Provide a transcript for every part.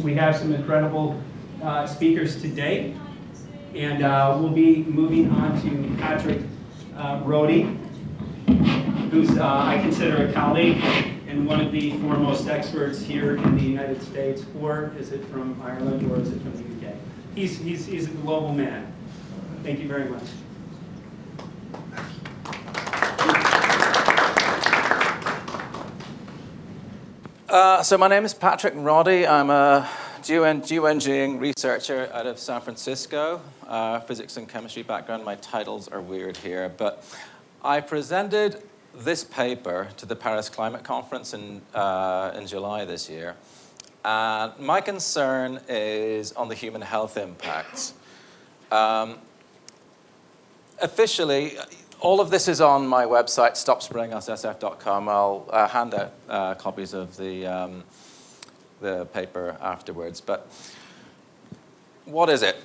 We have some incredible speakers today, and we'll be moving on to Patrick Rody, who's I consider a colleague and one of the foremost experts here in the United States, or is it from Ireland, or is it from the UK? He's a global man. Thank you very much. So my name is Patrick Roddy. I'm a geoengineering researcher out of San Francisco, physics and chemistry background. My titles are weird here, but I presented this paper to the Paris Climate Conference in July this year. And my concern is on the human health impacts. Officially, all of this is on my website, stopsprayingussf.com. I'll hand out copies of the paper afterwards. But what is it?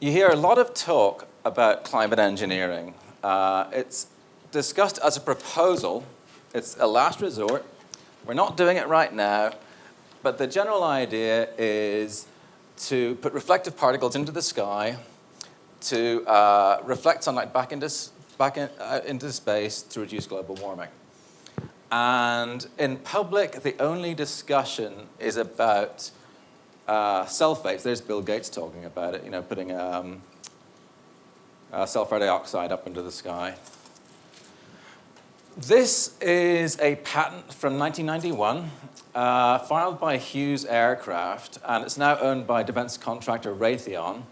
You hear a lot of talk about climate engineering. It's discussed as a proposal. It's a last resort. We're not doing it right now. But the general idea is to put reflective particles into the sky, to reflect sunlight back into space to reduce global warming. And in public, the only discussion is about sulfates. There's Bill Gates talking about it, putting sulfur dioxide up into the sky. This is a patent from 1991, filed by Hughes Aircraft, and it's now owned by defense contractor Raytheon,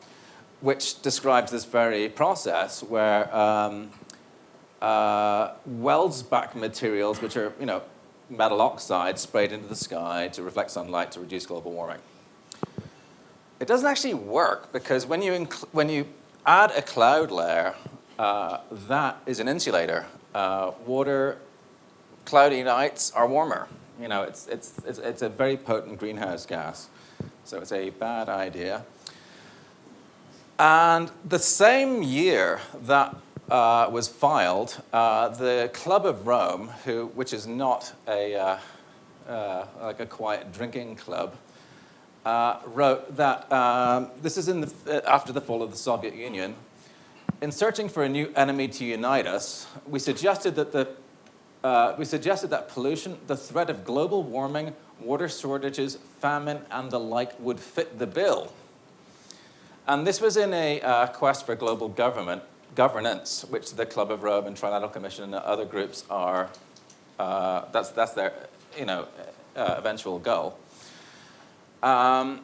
which describes this very process where welds back materials, which are metal oxide, sprayed into the sky to reflect sunlight to reduce global warming. It doesn't actually work because when you add a cloud layer, that is an insulator. Cloudy nights are warmer. It's a very potent greenhouse gas, so it's a bad idea. And the same year that was filed, the Club of Rome, which is not like a quiet drinking club, wrote that this is after the fall of the Soviet Union. In searching for a new enemy to unite us, we suggested that pollution, the threat of global warming, water shortages, famine, and the like would fit the bill. And this was in a quest for global governance, which the Club of Rome and Trilateral Commission and other groups are, that's their eventual goal. But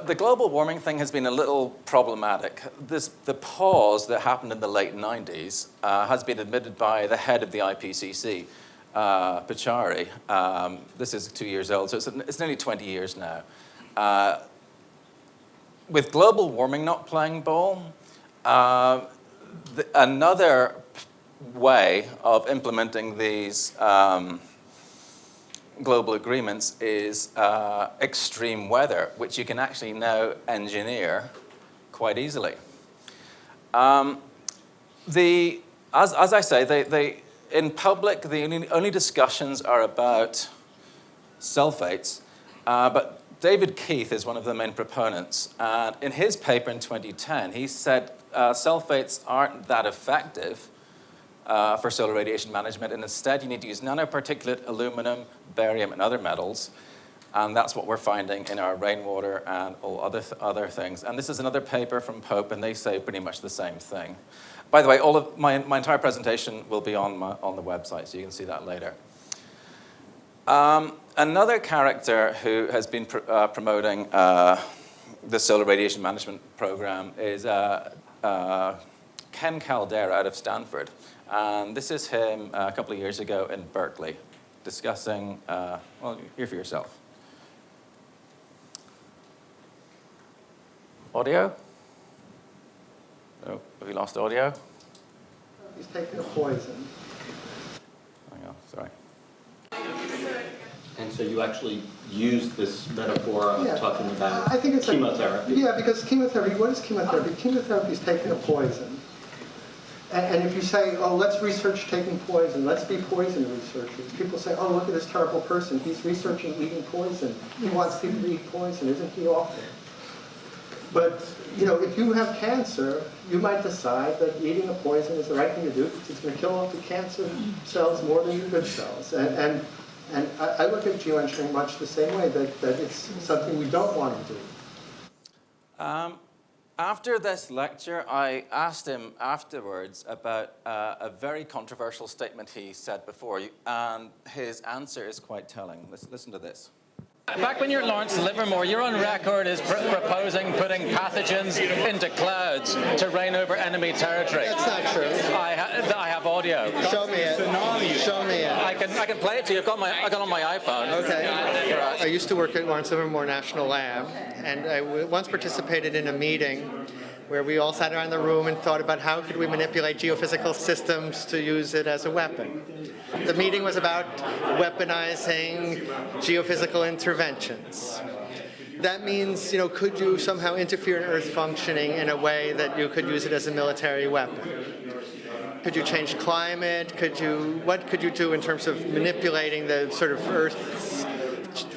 the global warming thing has been a little problematic. The pause that happened in the late 90s has been admitted by the head of the IPCC, Pachauri. This is 2 years old, so it's nearly 20 years now. With global warming not playing ball, another way of implementing these global agreements is extreme weather, which you can actually now engineer quite easily. As I say, in public, the only discussions are about sulfates, but David Keith is one of the main proponents. And in his paper in 2010, he said sulfates aren't that effective for solar radiation management, and instead you need to use nanoparticulate aluminum, barium, and other metals. And that's what we're finding in our rainwater and all other things. And this is another paper from Pope, and they say pretty much the same thing. By the way, all of my entire presentation will be on the website, so you can see that later. Another character who has been promoting the solar radiation management program is Ken Caldera out of Stanford. And this is him a couple of years ago in Berkeley discussing, well, hear for yourself. Audio? Oh, have we lost audio? He's taking a poison. Hang on, sorry. And so you actually use this metaphor of talking about I think it's chemotherapy. Yeah, because chemotherapy, what is chemotherapy? Chemotherapy is taking a poison. And if you say, oh, let's research taking poison, let's be poison researchers, people say, oh, look at this terrible person. He's researching eating poison. He wants people to eat poison. Isn't he awful? But, you know, if you have cancer, you might decide that eating a poison is the right thing to do because it's going to kill off the cancer cells more than the good cells. And I look at geoengineering much the same way, that it's something we don't want to do. After this lecture, I asked him afterwards about a very controversial statement he said before, and his answer is quite telling. Listen to this. Back when you were at Lawrence Livermore, you're on record as proposing putting pathogens into clouds to reign over enemy territory. That's not true. I have audio. Show me it. Show me it. I can play it to you. I got on my iPhone. Okay. I used to work at Lawrence Livermore National Lab, and I once participated in a meeting where we all sat around the room and thought about how could we manipulate geophysical systems to use it as a weapon. The meeting was about weaponizing geophysical interventions. That means, you know, could you somehow interfere in Earth functioning in a way that you could use it as a military weapon? Could you change climate? What could you do in terms of manipulating the sort of Earth's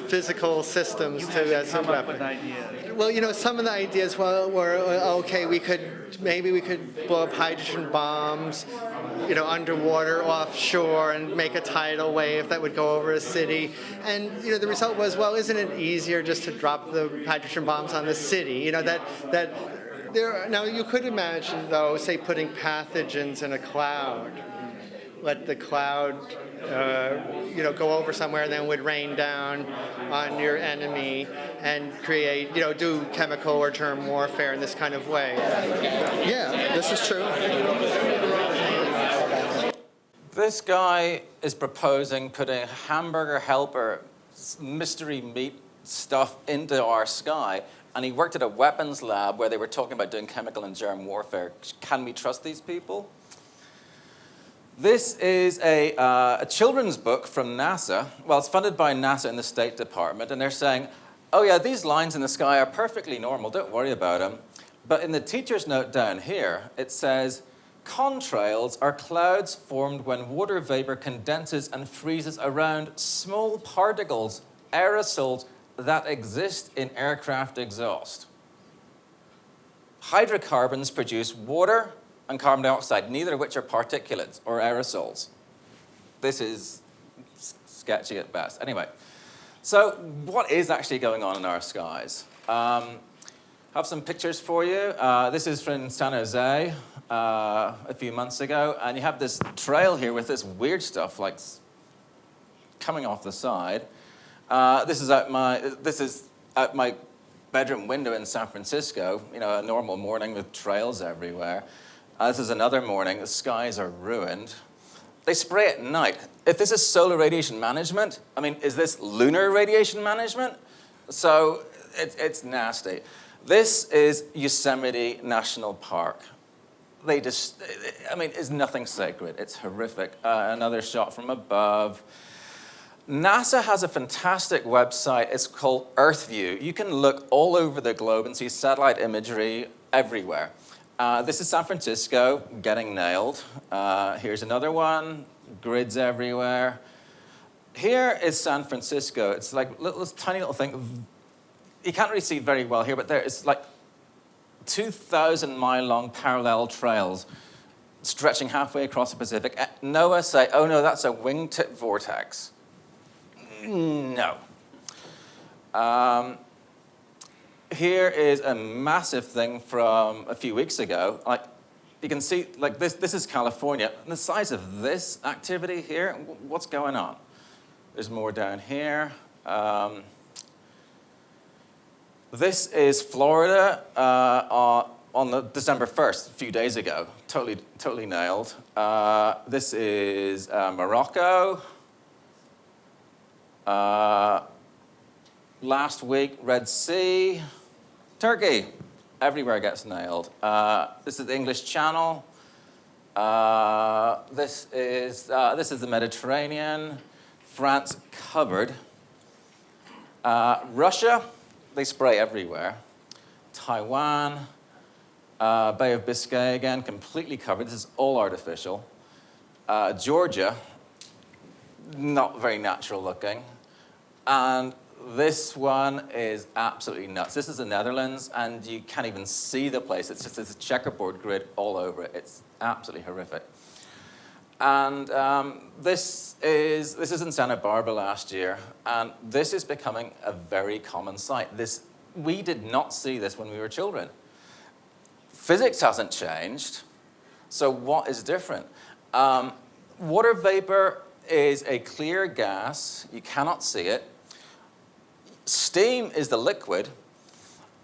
physical systems as a weapon? Well, you know, some of the ideas were okay, maybe we could blow up hydrogen bombs, you know, underwater, offshore, and make a tidal wave that would go over a city. And, you know, the result was, well, isn't it easier just to drop the hydrogen bombs on the city? You know, now you could imagine, though, say putting pathogens in a cloud. Let the cloud, you know, go over somewhere and then would rain down on your enemy and create, you know, do chemical or germ warfare in this kind of way. Yeah, this is true. This guy is proposing putting hamburger helper mystery meat stuff into our sky, and he worked at a weapons lab where they were talking about doing chemical and germ warfare. Can we trust these people? This is a children's book from NASA. Well, it's funded by NASA and the State Department, and they're saying, oh yeah, these lines in the sky are perfectly normal, don't worry about them. But in the teacher's note down here, it says, contrails are clouds formed when water vapor condenses and freezes around small particles, aerosols, that exist in aircraft exhaust. Hydrocarbons produce water and carbon dioxide, neither of which are particulates or aerosols. This is sketchy at best. Anyway, so what is actually going on in our skies? Have some pictures for you. This is from San Jose a few months ago, and you have this trail here with this weird stuff like coming off the side. This is out my bedroom window in San Francisco. You know, a normal morning with trails everywhere. This is another morning. The skies are ruined. They spray at night. If this is solar radiation management, I mean, is this lunar radiation management? So it's nasty. This is Yosemite National Park. It's nothing sacred. It's horrific. Another shot from above. NASA has a fantastic website. It's called EarthView. You can look all over the globe and see satellite imagery everywhere. This is San Francisco, getting nailed. Here's another one, grids everywhere. Here is San Francisco. It's like this tiny little thing. You can't really see very well here, but there it's like 2,000-mile-long parallel trails stretching halfway across the Pacific. NOAA say, oh no, that's a wingtip vortex. No. Here is a massive thing from a few weeks ago. Like, you can see, like this is California. And the size of this activity here, what's going on? There's more down here. This is Florida on the December 1st, a few days ago. Totally nailed. This is Morocco. Last week, Red Sea. Turkey, everywhere gets nailed. This is the English Channel. This is the Mediterranean. France covered. Russia, they spray everywhere. Taiwan, Bay of Biscay, again, completely covered. This is all artificial. Georgia, not very natural looking. And this one is absolutely nuts. This is the Netherlands, and you can't even see the place. It's just this checkerboard grid all over it. It's absolutely horrific. And this is in Santa Barbara last year, and this is becoming a very common sight. We did not see this when we were children. Physics hasn't changed, so what is different? Water vapor is a clear gas. You cannot see it. Steam is the liquid,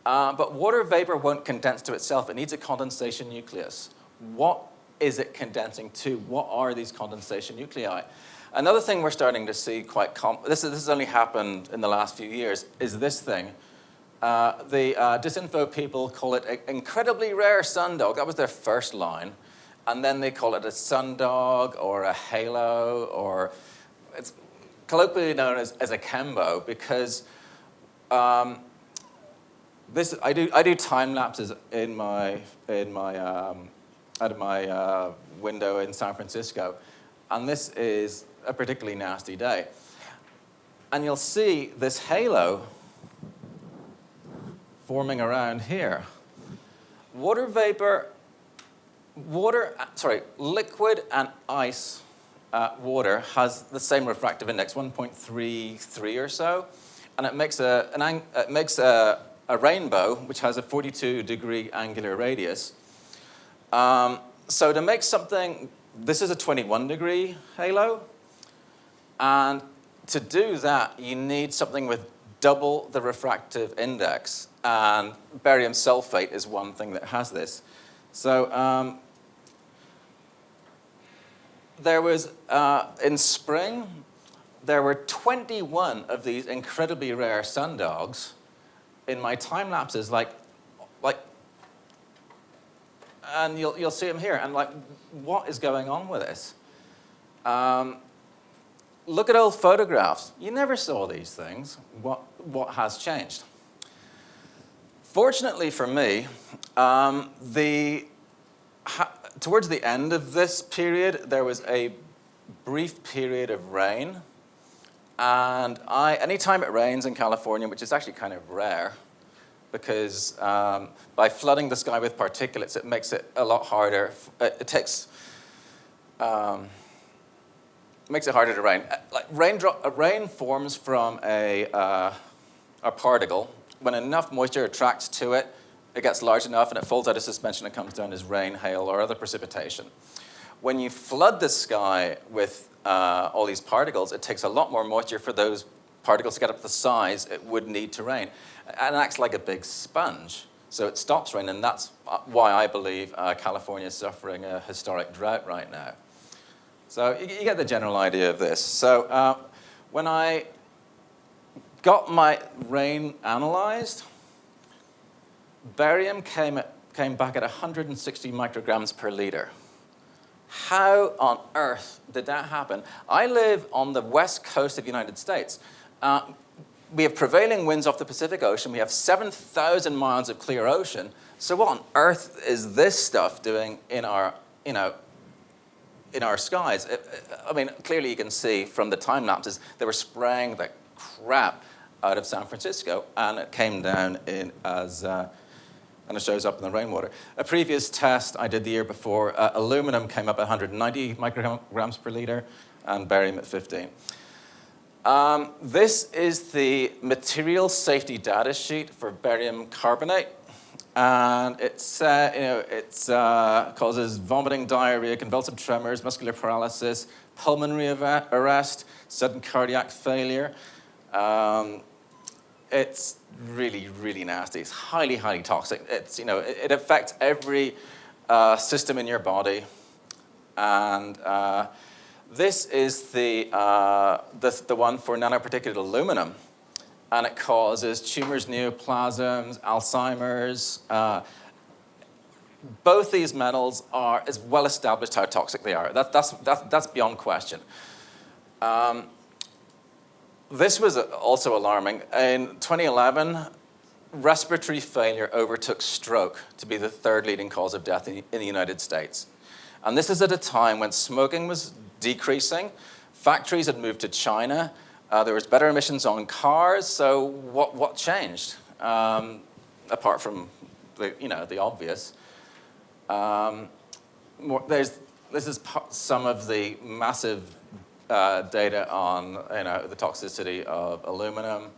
but water vapor won't condense to itself. It needs a condensation nucleus. What is it condensing to? What are these condensation nuclei? Another thing we're starting to see this has only happened in the last few years, is this thing. The disinfo people call it an incredibly rare sundog. That was their first line. And then they call it a sundog or a halo, or it's colloquially known as a chembo, because I do time lapses out of my window in San Francisco, and this is a particularly nasty day. And you'll see this halo forming around here. Liquid and ice water has the same refractive index, 1.33 or so, and it makes a rainbow which has a 42-degree angular radius. So to make something, this is a 21-degree halo, and to do that, you need something with double the refractive index, and barium sulfate is one thing that has this. So there was, in spring, there were 21 of these incredibly rare sundogs in my time lapses, and you'll see them here, and what is going on with this? Look at old photographs. You never saw these things. What has changed? Fortunately for me, towards the end of this period, there was a brief period of rain, and anytime it rains in California, which is actually kind of rare, because by flooding the sky with particulates, it makes it a lot harder. Makes it harder to rain. Rain forms from a particle. When enough moisture attracts to it, it gets large enough and it falls out of suspension and comes down as rain, hail, or other precipitation. When you flood the sky with all these particles, it takes a lot more moisture for those particles to get up to the size it would need to rain. And it acts like a big sponge. So it stops rain, and that's why I believe California is suffering a historic drought right now. So you get the general idea of this. So when I got my rain analyzed, barium came back at 160 micrograms per liter. How on earth did that happen? I live on the west coast of the United States. We have prevailing winds off the Pacific Ocean. We have 7,000 miles of clear ocean. So what on earth is this stuff doing in our skies? I mean, clearly you can see from the time lapses, they were spraying the crap out of San Francisco, and it came down and it shows up in the rainwater. A previous test I did the year before, aluminum came up at 190 micrograms per liter, and barium at 15. This is the material safety data sheet for barium carbonate. And it causes vomiting, diarrhea, convulsive tremors, muscular paralysis, pulmonary arrest, sudden cardiac failure. It's really, really nasty. It's highly, highly toxic. It affects every system in your body. And this is the one for nanoparticulate aluminum. And it causes tumors, neoplasms, Alzheimer's. Both these metals it's well established how toxic they are. That's beyond question. This was also alarming. In 2011, respiratory failure overtook stroke to be the third leading cause of death in the United States. And this is at a time when smoking was decreasing, factories had moved to China, there was better emissions on cars, so what changed? Apart from the obvious. This is some of the massive data on the toxicity of aluminum.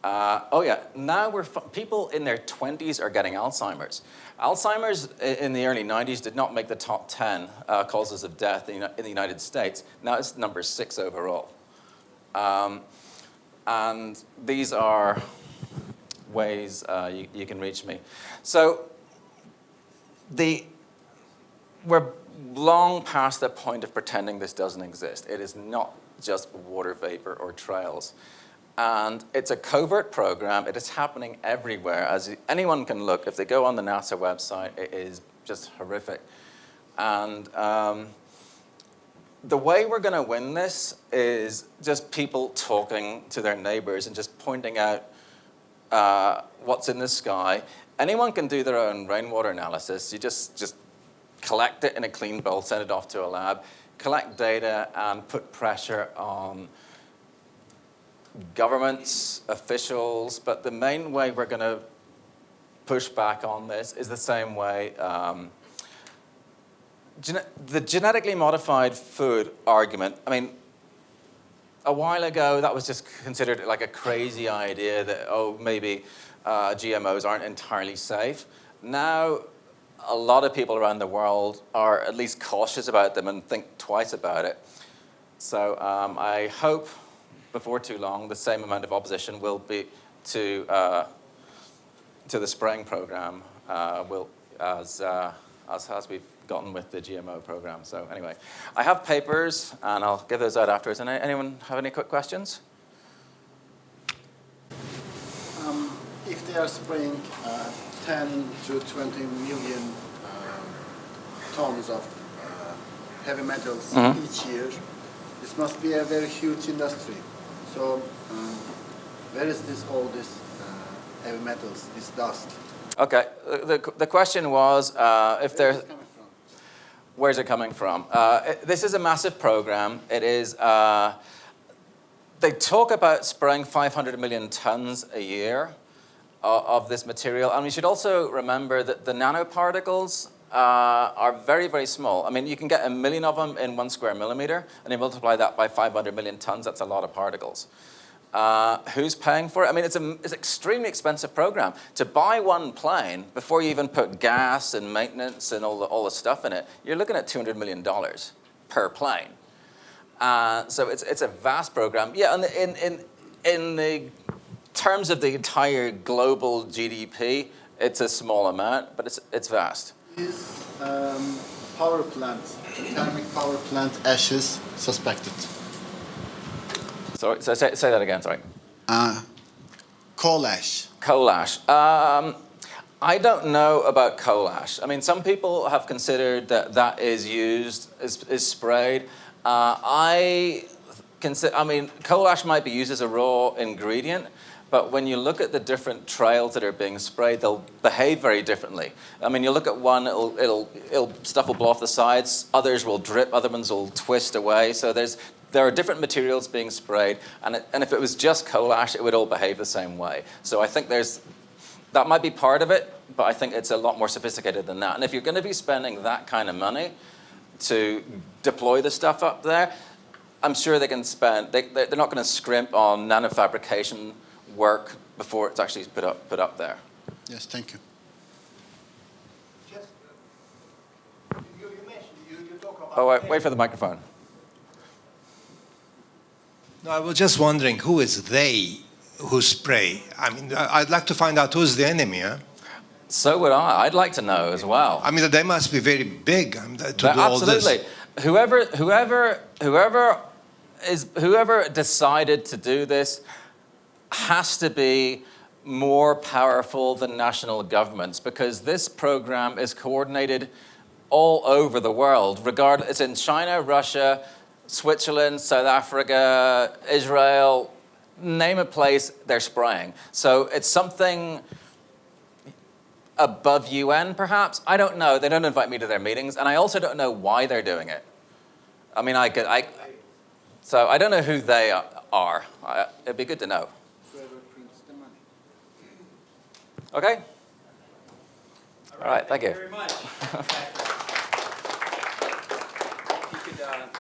Now people in their 20s are getting Alzheimer's. Alzheimer's in the early 90s did not make the top 10 causes of death in the United States. Now it's number 6 overall. And these are ways you can reach me. So we're long past the point of pretending this doesn't exist. It is not just water vapor or trails. And it's a covert program. It is happening everywhere. As anyone can look, if they go on the NASA website, it is just horrific. And the way we're going to win this is just people talking to their neighbors and just pointing out what's in the sky. Anyone can do their own rainwater analysis. You just collect it in a clean bowl, send it off to a lab, collect data, and put pressure on governments, officials. But the main way we're going to push back on this is the same way. The genetically modified food argument, I mean, a while ago, that was just considered like a crazy idea that, maybe GMOs aren't entirely safe. Now, a lot of people around the world are at least cautious about them and think twice about it. So I hope before too long the same amount of opposition will be to the spraying program as we've gotten with the GMO program. So anyway, I have papers and I'll give those out afterwards. And anyone have any quick questions? If they are spraying 10 to 20 million tons of heavy metals each year, this must be a very huge industry. So where is all this heavy metals, this dust? Okay, the question was if there's... Where is it coming from? Where's it coming from? This is a massive program. It is... they talk about spraying 500 million tons a year of this material. And we should also remember that the nanoparticles are very, very small. I mean, you can get 1 million of them in 1 square millimeter, and you multiply that by 500 million tons, that's a lot of particles. Who's paying for it? I mean, it's an extremely expensive program. To buy one plane, before you even put gas and maintenance and all the stuff in it, you're looking at $200 million per plane. So it's a vast program. Yeah, and in the terms of the entire global GDP, it's a small amount, but it's vast. Is power plant, thermic power plant ashes suspected? Sorry, so say that again, sorry. Coal ash. Coal ash. I don't know about coal ash. I mean, some people have considered that is used, is sprayed. I mean, coal ash might be used as a raw ingredient, but when you look at the different trails that are being sprayed, they'll behave very differently. I mean, you look at one, stuff will blow off the sides, others will drip, other ones will twist away. So there are different materials being sprayed, and if it was just coal ash, it would all behave the same way. So I think that might be part of it, but I think it's a lot more sophisticated than that. And if you're going to be spending that kind of money to deploy the stuff up there, I'm sure they can spend, they're not going to scrimp on nanofabrication work before it's actually put up there. Yes, thank you. Just, you mentioned, you talk about... Oh, wait for the microphone. No, I was just wondering, who is they who spray? I mean, I'd like to find out who's the enemy, huh? So would I. I'd like to know as well. I mean, they must be very big to do all this. Absolutely. Whoever decided to do this has to be more powerful than national governments, because this program is coordinated all over the world. It's in China, Russia, Switzerland, South Africa, Israel, name a place, they're spraying. So it's something above UN, perhaps. I don't know. They don't invite me to their meetings, and I also don't know why they're doing it. I mean, so I don't know who they are. It'd be good to know. Whoever prints the money. Okay? All right, thank you. Very much. If you could,